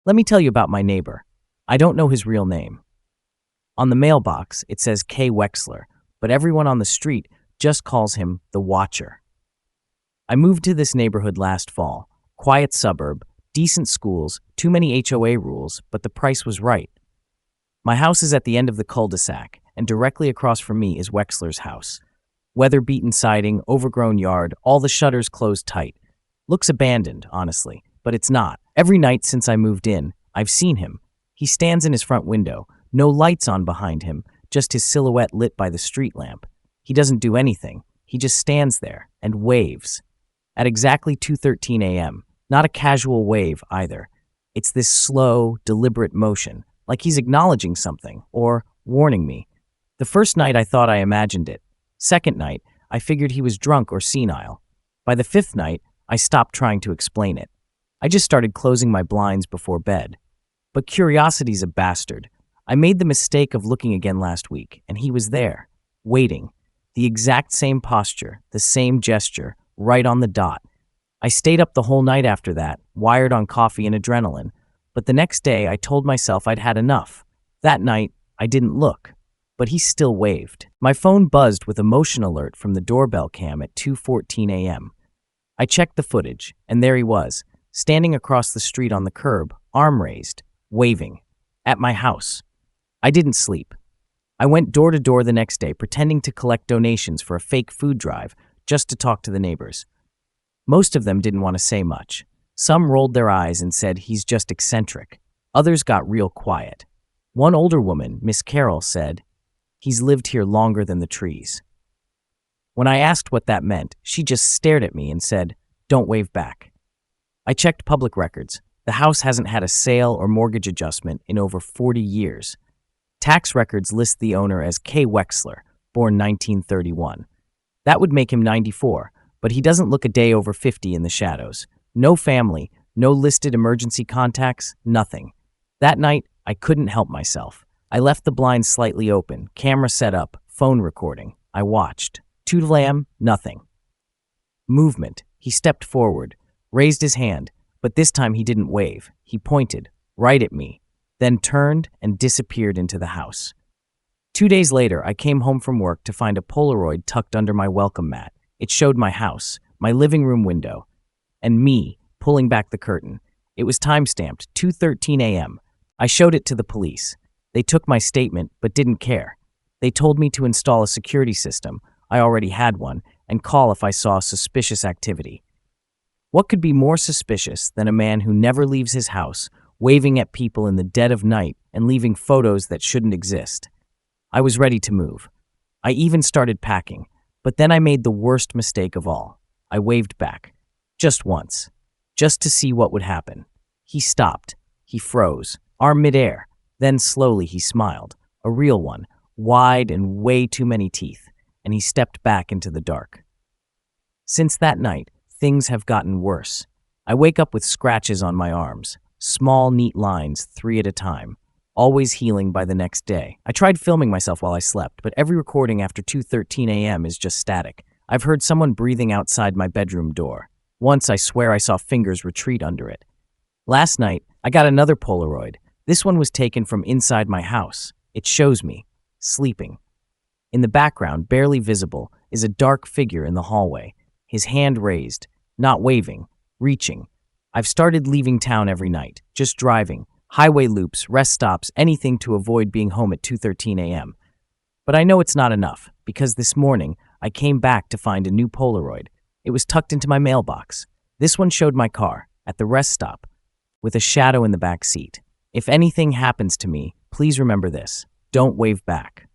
Let me tell you about my neighbor. I don't know his real name. On the mailbox, it says K. Wexler, but everyone on the street just calls him the Watcher. I moved to this neighborhood last fall. Quiet suburb, decent schools, too many HOA rules, but the price was right. My house is at the end of the cul-de-sac, and directly across from me is Wexler's house. Weather-beaten siding, overgrown yard, all the shutters closed tight. Looks abandoned, honestly, but it's not. Every night since I moved in, I've seen him. He stands in his front window, no lights on behind him, just his silhouette lit by the street lamp. He doesn't do anything. He just stands there and waves. At exactly 2:13 a.m., not a casual wave either. It's this slow, deliberate motion, like he's acknowledging something or warning me. The first night I thought I imagined it. Second night, I figured he was drunk or senile. By the fifth night, I stopped trying to explain it. I just started closing my blinds before bed. But curiosity's a bastard. I made the mistake of looking again last week, and he was there, waiting. The exact same posture, the same gesture, right on the dot. I stayed up the whole night after that, wired on coffee and adrenaline. But the next day, I told myself I'd had enough. That night, I didn't look. But he still waved. My phone buzzed with a motion alert from the doorbell cam at 2:14 a.m. I checked the footage, and there he was, standing across the street on the curb, arm raised, waving, at my house. I didn't sleep. I went door to door the next day, pretending to collect donations for a fake food drive, just to talk to the neighbors. Most of them didn't want to say much. Some rolled their eyes and said he's just eccentric. Others got real quiet. One older woman, Miss Carroll, said, "He's lived here longer than the trees." When I asked what that meant, she just stared at me and said, "Don't wave back." I checked public records. The house hasn't had a sale or mortgage adjustment in over 40 years. Tax records list the owner as K. Wexler, born 1931. That would make him 94, but he doesn't look a day over 50 in the shadows. No family, no listed emergency contacts, nothing. That night, I couldn't help myself. I left the blinds slightly open, camera set up, phone recording. I watched. 2 a.m., nothing. Movement. He stepped forward, raised his hand, but this time he didn't wave. He pointed, right at me, then turned and disappeared into the house. 2 days later, I came home from work to find a Polaroid tucked under my welcome mat. It showed my house, my living room window, and me pulling back the curtain. It was time-stamped, 2:13 a.m. I showed it to the police. They took my statement, but didn't care. They told me to install a security system, I already had one, and call if I saw suspicious activity. What could be more suspicious than a man who never leaves his house, waving at people in the dead of night and leaving photos that shouldn't exist? I was ready to move. I even started packing, but then I made the worst mistake of all. I waved back. Just once. Just to see what would happen. He stopped. He froze, arm midair. Then slowly he smiled. A real one, wide and way too many teeth, and he stepped back into the dark. Since that night, things have gotten worse. I wake up with scratches on my arms, small, neat lines, 3 at a time, always healing by the next day. I tried filming myself while I slept, but every recording after 2:13 a.m. is just static. I've heard someone breathing outside my bedroom door. Once, I swear I saw fingers retreat under it. Last night, I got another Polaroid. This one was taken from inside my house. It shows me, sleeping. In the background, barely visible, is a dark figure in the hallway, his hand raised, not waving, reaching. I've started leaving town every night, just driving, highway loops, rest stops, anything to avoid being home at 2:13 a.m. But I know it's not enough, because this morning, I came back to find a new Polaroid. It was tucked into my mailbox. This one showed my car, at the rest stop, with a shadow in the back seat. If anything happens to me, please remember this. Don't wave back.